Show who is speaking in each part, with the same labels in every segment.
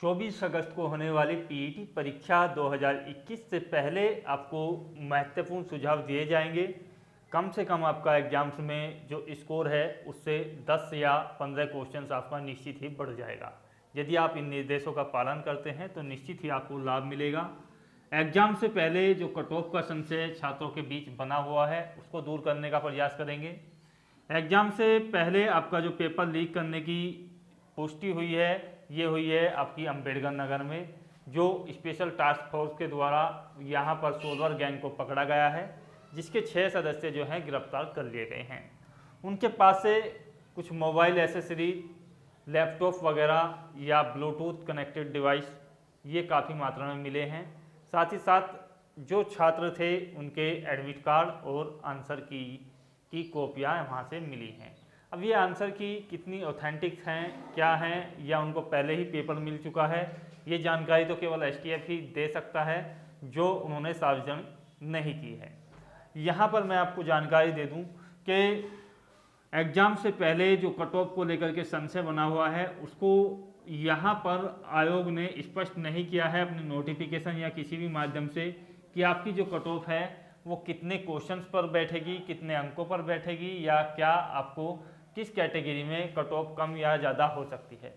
Speaker 1: 24 अगस्त को होने वाली पीईटी परीक्षा 2021 से पहले आपको महत्वपूर्ण सुझाव दिए जाएंगे। कम से कम आपका एग्जाम्स में जो स्कोर है उससे 10 या 15 क्वेश्चंस आपका निश्चित ही बढ़ जाएगा। यदि आप इन निर्देशों का पालन करते हैं तो निश्चित ही आपको लाभ मिलेगा। एग्जाम से पहले जो कट ऑफ का संशय छात्रों के बीच बना हुआ है उसको दूर करने का प्रयास करेंगे। एग्जाम से पहले आपका जो पेपर लीक करने की पुष्टि हुई है ये हुई है आपकी अम्बेडकर नगर में, जो स्पेशल टास्क फोर्स के द्वारा यहाँ पर सोलर गैंग को पकड़ा गया है, जिसके 6 सदस्य जो हैं गिरफ्तार कर लिए गए हैं। उनके पास से कुछ मोबाइल एसेसरी, लैपटॉप वगैरह या ब्लूटूथ कनेक्टेड डिवाइस ये काफ़ी मात्रा में मिले हैं। साथ ही साथ जो छात्र थे उनके एडमिट कार्ड और आंसर की कॉपियाँ वहाँ से मिली हैं। अब ये आंसर की कितनी ऑथेंटिक हैं, क्या हैं, या उनको पहले ही पेपर मिल चुका है, ये जानकारी तो केवल एसटीएफ ही दे सकता है, जो उन्होंने सार्वजनिक नहीं की है। यहाँ पर मैं आपको जानकारी दे दूँ कि एग्जाम से पहले जो कट ऑफ को लेकर के संशय बना हुआ है उसको यहाँ पर आयोग ने स्पष्ट नहीं किया है अपने नोटिफिकेशन या किसी भी माध्यम से कि आपकी जो कट ऑफ है वो कितने क्वेश्चंस पर बैठेगी, कितने अंकों पर बैठेगी, या क्या आपको किस कैटेगरी में कट ऑफ कम या ज़्यादा हो सकती है।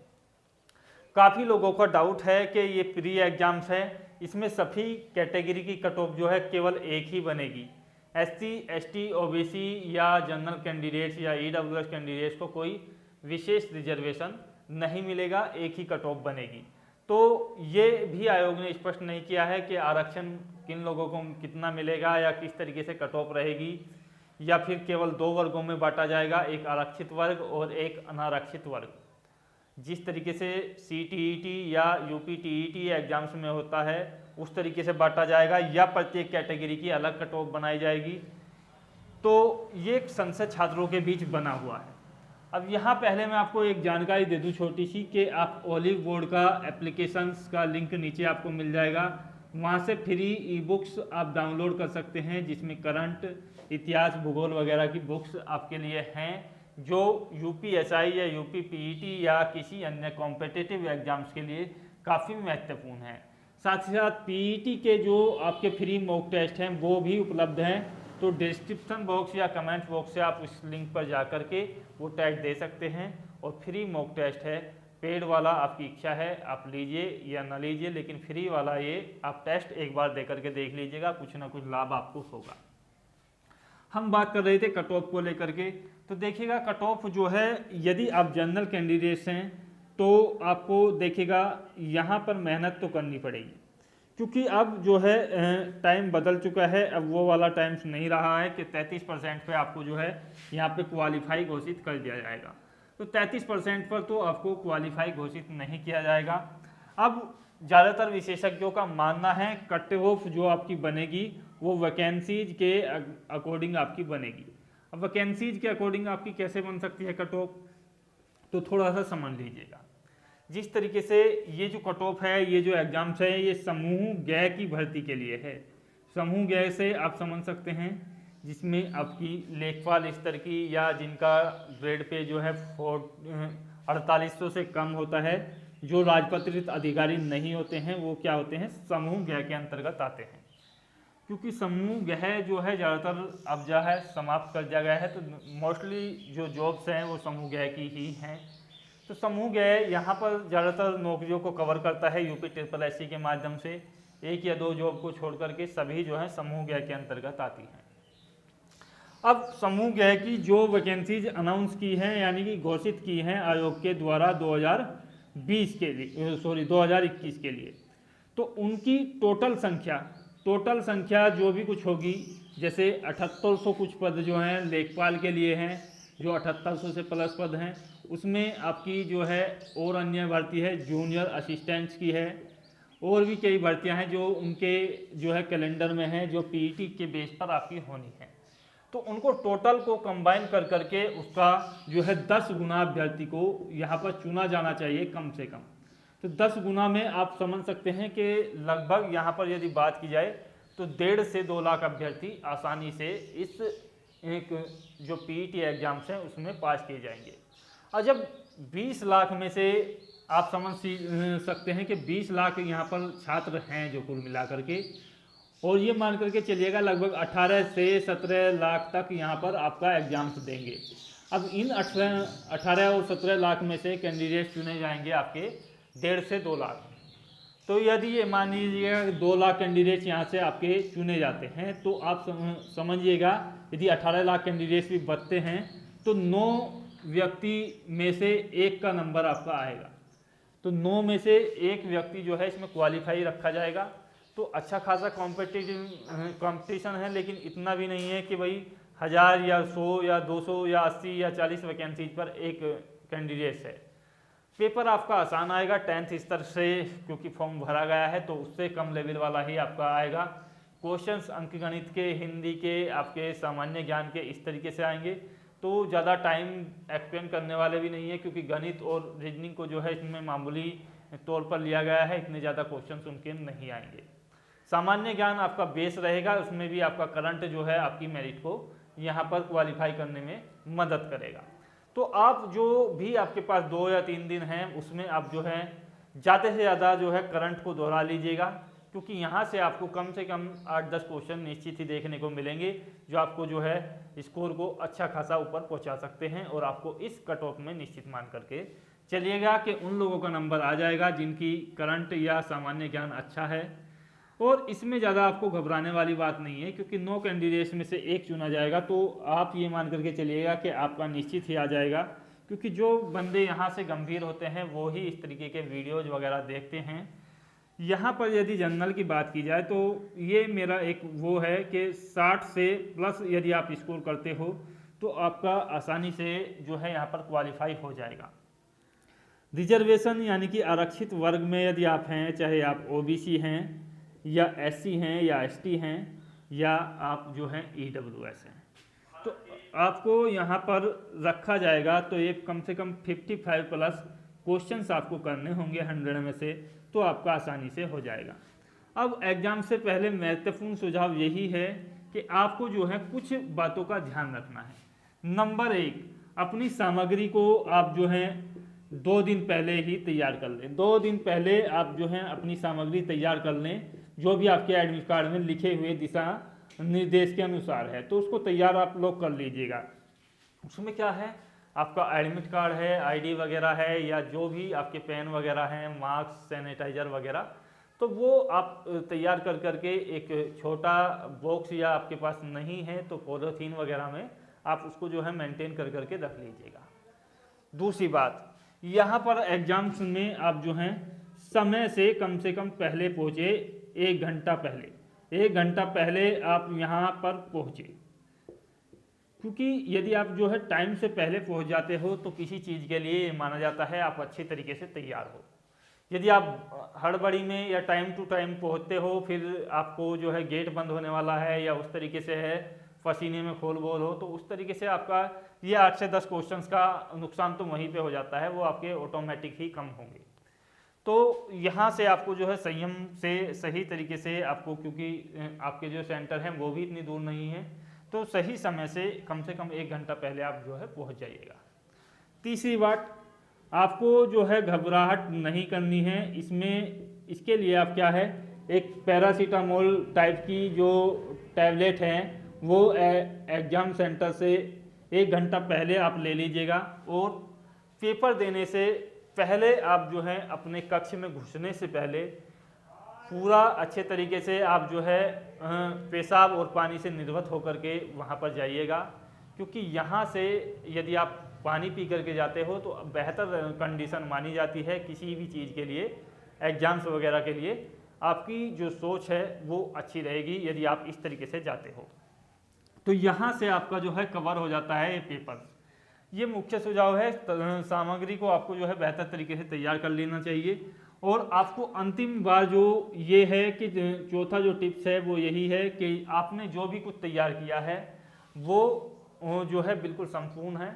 Speaker 1: काफ़ी लोगों का डाउट है कि ये प्री एग्जाम्स है, इसमें सभी कैटेगरी की कट ऑफ जो है केवल एक ही बनेगी। एससी, एसटी, ओबीसी या जनरल कैंडिडेट्स या ईडब्ल्यूएस कैंडिडेट्स को कोई विशेष रिजर्वेशन नहीं मिलेगा, एक ही कट ऑफ बनेगी। तो ये भी आयोग ने स्पष्ट नहीं किया है कि आरक्षण किन लोगों को कितना मिलेगा या किस तरीके से कट ऑफ रहेगी, या फिर केवल 2 वर्गों में बांटा जाएगा, एक आरक्षित वर्ग और एक अनारक्षित वर्ग। जिस तरीके से सीटीईटी या यूपीटीईटी एग्जाम्स में होता है उस तरीके से बांटा जाएगा, या प्रत्येक कैटेगरी की अलग कट ऑफ बनाई जाएगी। तो ये एक संशय छात्रों के बीच बना हुआ है। अब यहाँ पहले मैं आपको एक जानकारी दे दूँ छोटी सी कि आप ओलिव बोर्ड का एप्लीकेशंस का लिंक नीचे आपको मिल जाएगा, वहाँ से फ्री ई बुक्स आप डाउनलोड कर सकते हैं, जिसमें करंट, इतिहास, भूगोल वगैरह की बुक्स आपके लिए हैं, जो यूपीएसआई या यूपीपीईटी या किसी अन्य कॉम्पिटिटिव एग्जाम्स के लिए काफ़ी महत्वपूर्ण है। साथ ही साथ पीईटी के जो आपके फ्री मॉक टेस्ट हैं वो भी उपलब्ध हैं। तो डिस्क्रिप्शन बॉक्स या कमेंट बॉक्स से आप उस लिंक पर जा कर के वो टेस्ट दे सकते हैं। और फ्री मॉक टेस्ट है, पेड वाला आपकी इच्छा है आप लीजिए या ना लीजिए, लेकिन फ्री वाला ये आप टेस्ट एक बार दे करके देख लीजिएगा, कुछ ना कुछ लाभ आपको होगा। हम बात कर रहे थे कट ऑफ को लेकर के, तो देखिएगा कट ऑफ जो है यदि आप जनरल कैंडिडेट्स हैं तो आपको देखिएगा यहाँ पर मेहनत तो करनी पड़ेगी, क्योंकि अब जो है टाइम बदल चुका है। अब वो वाला टाइम नहीं रहा है कि 33% पे आपको जो है यहाँ पे क्वालिफाई घोषित कर दिया जाएगा। तो 33% पर तो आपको क्वालिफाई घोषित नहीं किया जाएगा। अब ज़्यादातर विशेषज्ञों का मानना है कट ऑफ जो आपकी बनेगी वो वैकेंसीज के अकॉर्डिंग आपकी बनेगी। अब वैकेंसीज के अकॉर्डिंग आपकी कैसे बन सकती है कट ऑफ, तो थोड़ा सा समझ लीजिएगा। जिस तरीके से ये जो कट ऑफ है, ये जो एग्जाम्स है, ये समूह गय की भर्ती के लिए है। समूह गय से आप समझ सकते हैं जिसमें आपकी लेखपाल स्तर की या जिनका ग्रेड पे जो है 4800 से कम होता है, जो राजपत्रित अधिकारी नहीं होते हैं, वो क्या होते हैं, समूह गय के अंतर्गत आते हैं। क्योंकि समूह गय जो है ज़्यादातर अब जो है समाप्त कर दिया गया है, तो मोस्टली जो जॉब्स हैं वो समूह गय की ही हैं। तो समूह गय यहाँ पर ज़्यादातर नौकरियों को कवर करता है यूपी ट्रिपल एससी के माध्यम से। 1 या 2 जॉब को छोड़ करके सभी जो है समूह गय के अंतर्गत आती हैं। अब समूह गय की जो वैकेंसीज अनाउंस की हैं, यानी कि घोषित की हैं आयोग के द्वारा 2021 के लिए, तो उनकी टोटल संख्या जो भी कुछ होगी, जैसे 7800 कुछ पद जो हैं लेखपाल के लिए हैं, जो 7800 से प्लस पद हैं, उसमें आपकी जो है और अन्य भर्ती है, जूनियर असिस्टेंट्स की है, और भी कई भर्तियां हैं जो उनके जो है कैलेंडर में हैं, जो पीईटी के बेस पर आपकी होनी है। तो उनको टोटल को कंबाइन कर करके उसका जो है 10 गुना अभ्यर्थी को यहाँ पर चुना जाना चाहिए कम से कम। तो 10 गुना में आप समझ सकते हैं कि लगभग यहाँ पर यदि बात की जाए तो 1.5 से 2 लाख अभ्यर्थी आसानी से इस एक जो पीईटी एग्जाम्स हैं उसमें पास किए जाएंगे। और जब 20 लाख में से आप समझ सकते हैं कि 20 लाख यहाँ पर छात्र हैं जो कुल मिलाकर के, और ये मान करके चलिएगा लगभग 18 से 17 लाख तक यहाँ पर आपका एग्जाम्स देंगे। अब इन 18 और 17 लाख में से कैंडिडेट चुने जाएंगे आपके 1.5 से 2 लाख। तो यदि ये मान लीजिएगा 2 लाख कैंडिडेट्स यहाँ से आपके चुने जाते हैं, तो आप समझिएगा यदि 18 लाख कैंडिडेट्स भी बचते हैं तो 9 व्यक्ति में से एक का नंबर आपका आएगा। तो 9 में से एक व्यक्ति जो है इसमें क्वालिफाई रखा जाएगा। तो अच्छा खासा कंपटीशन है, लेकिन इतना भी नहीं है कि भाई 1000 या 100 या 200 या 80 या 40 वैकेंसीज पर एक कैंडिडेट्स है। पेपर आपका आसान आएगा 10th स्तर से, क्योंकि फॉर्म भरा गया है तो उससे कम लेवल वाला ही आपका आएगा। क्वेश्चंस अंकगणित के, हिंदी के, आपके सामान्य ज्ञान के इस तरीके से आएंगे। तो ज़्यादा टाइम एक्सपेंड करने वाले भी नहीं है, क्योंकि गणित और रीजनिंग को जो है इसमें मामूली तौर पर लिया गया है, इतने ज़्यादा क्वेश्चंस उनके नहीं आएंगे। सामान्य ज्ञान आपका बेस रहेगा, उसमें भी आपका करंट जो है आपकी मेरिट को यहाँ पर क्वालिफाई करने में मदद करेगा। तो आप जो भी आपके पास 2 या 3 दिन हैं उसमें आप जो है ज़्यादा से ज़्यादा जो है करंट को दोहरा लीजिएगा, क्योंकि यहाँ से आपको कम से कम 8-10 क्वेश्चन निश्चित ही देखने को मिलेंगे जो आपको जो है स्कोर को अच्छा खासा ऊपर पहुँचा सकते हैं, और आपको इस कट ऑफ में निश्चित मान करके चलिएगा कि उन लोगों का नंबर आ जाएगा जिनकी करंट या सामान्य ज्ञान अच्छा है। और इसमें ज़्यादा आपको घबराने वाली बात नहीं है, क्योंकि 9 कैंडिडेट्स में से एक चुना जाएगा। तो आप ये मान करके चलिएगा कि आपका निश्चित ही आ जाएगा, क्योंकि जो बंदे यहाँ से गंभीर होते हैं वो ही इस तरीके के वीडियोज वगैरह देखते हैं। यहाँ पर यदि जनरल की बात की जाए तो ये मेरा एक वो है कि 60 से प्लस यदि आप स्कोर करते हो तो आपका आसानी से जो है यहाँ पर क्वालिफाई हो जाएगा। रिजर्वेशन यानी कि आरक्षित वर्ग में यदि आप हैं, चाहे आप OBC हैं या SC हैं या ST हैं या आप जो हैं EWS हैं, तो आपको यहाँ पर रखा जाएगा। तो ये कम से कम 55 प्लस क्वेश्चंस आपको करने होंगे 100 में से, तो आपका आसानी से हो जाएगा। अब एग्जाम से पहले महत्वपूर्ण सुझाव यही है कि आपको जो है कुछ बातों का ध्यान रखना है। नंबर 1, अपनी सामग्री को आप जो है 2 दिन पहले ही तैयार कर लें। 2 दिन पहले आप जो है अपनी सामग्री तैयार कर लें, जो भी आपके एडमिट कार्ड में लिखे हुए दिशा निर्देश के अनुसार है, तो उसको तैयार आप लोग कर लीजिएगा। उसमें क्या है, आपका एडमिट कार्ड है, ID वगैरह है, या जो भी आपके पेन वगैरह हैं, मास्क, सैनिटाइजर वगैरह, तो वो आप तैयार कर करके एक छोटा बॉक्स या आपके पास नहीं है तो पॉलीथीन वगैरह में आप उसको जो है मेंटेन कर करके रख लीजिएगा। दूसरी बात, यहाँ पर एग्जाम्स में आप जो हैं समय से कम पहले पहुँचे, 1 घंटा पहले। 1 घंटा पहले आप यहाँ पर पहुँचे, क्योंकि यदि आप जो है टाइम से पहले पहुँच जाते हो तो किसी चीज़ के लिए माना जाता है आप अच्छे तरीके से तैयार हो। यदि आप हड़बड़ी में या टाइम टू टाइम पहुँचते हो, फिर आपको जो है गेट बंद होने वाला है या उस तरीके से है पसीने में खोल बोल हो, तो उस तरीके से आपका ये 8 से 10 क्वेश्चंस का नुकसान तो वहीं पे हो जाता है, वो आपके ऑटोमेटिक ही कम होंगे। तो यहाँ से आपको जो है संयम से सही तरीके से आपको, क्योंकि आपके जो सेंटर हैं वो भी इतनी दूर नहीं है, तो सही समय से कम 1 घंटा पहले आप जो है पहुँच जाइएगा। तीसरी बात, आपको जो है घबराहट नहीं करनी है। इसके लिए आप क्या है, एक पैरासीटामोल टाइप की जो टैबलेट हैं वो एग्जाम सेंटर से 1 घंटा पहले आप ले लीजिएगा, और पेपर देने से पहले आप जो है अपने कक्ष में घुसने से पहले पूरा अच्छे तरीके से आप जो है पेशाब और पानी से निर्वत होकर के वहाँ पर जाइएगा, क्योंकि यहाँ से यदि आप पानी पी करके जाते हो तो बेहतर कंडीशन मानी जाती है किसी भी चीज़ के लिए, एग्जाम्स वगैरह के लिए आपकी जो सोच है वो अच्छी रहेगी यदि आप इस तरीके से जाते हो। तो यहाँ से आपका जो है कवर हो जाता है ये पेपर। ये मुख्य सुझाव है, सामग्री को आपको जो है बेहतर तरीके से तैयार कर लेना चाहिए। और आपको अंतिम बार जो ये है कि चौथा जो टिप्स है वो यही है कि आपने जो भी कुछ तैयार किया है वो जो है बिल्कुल संपूर्ण है,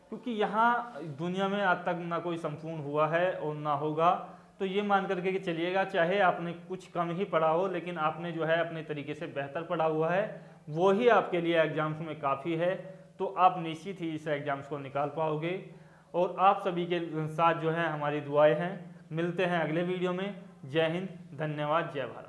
Speaker 1: क्योंकि यहाँ दुनिया में आज तक ना कोई संपूर्ण हुआ है और ना होगा। तो ये मान करके कि चलिएगा, चाहे आपने कुछ कम ही पढ़ा हो लेकिन आपने जो है अपने तरीके से बेहतर पढ़ा हुआ है, वो ही आपके लिए एग्जाम्स में काफ़ी है। तो आप निश्चित ही इस एग्जाम्स को निकाल पाओगे। और आप सभी के साथ जो है हमारी दुआएं हैं। मिलते हैं अगले वीडियो में। जय हिंद, धन्यवाद, जय भारत।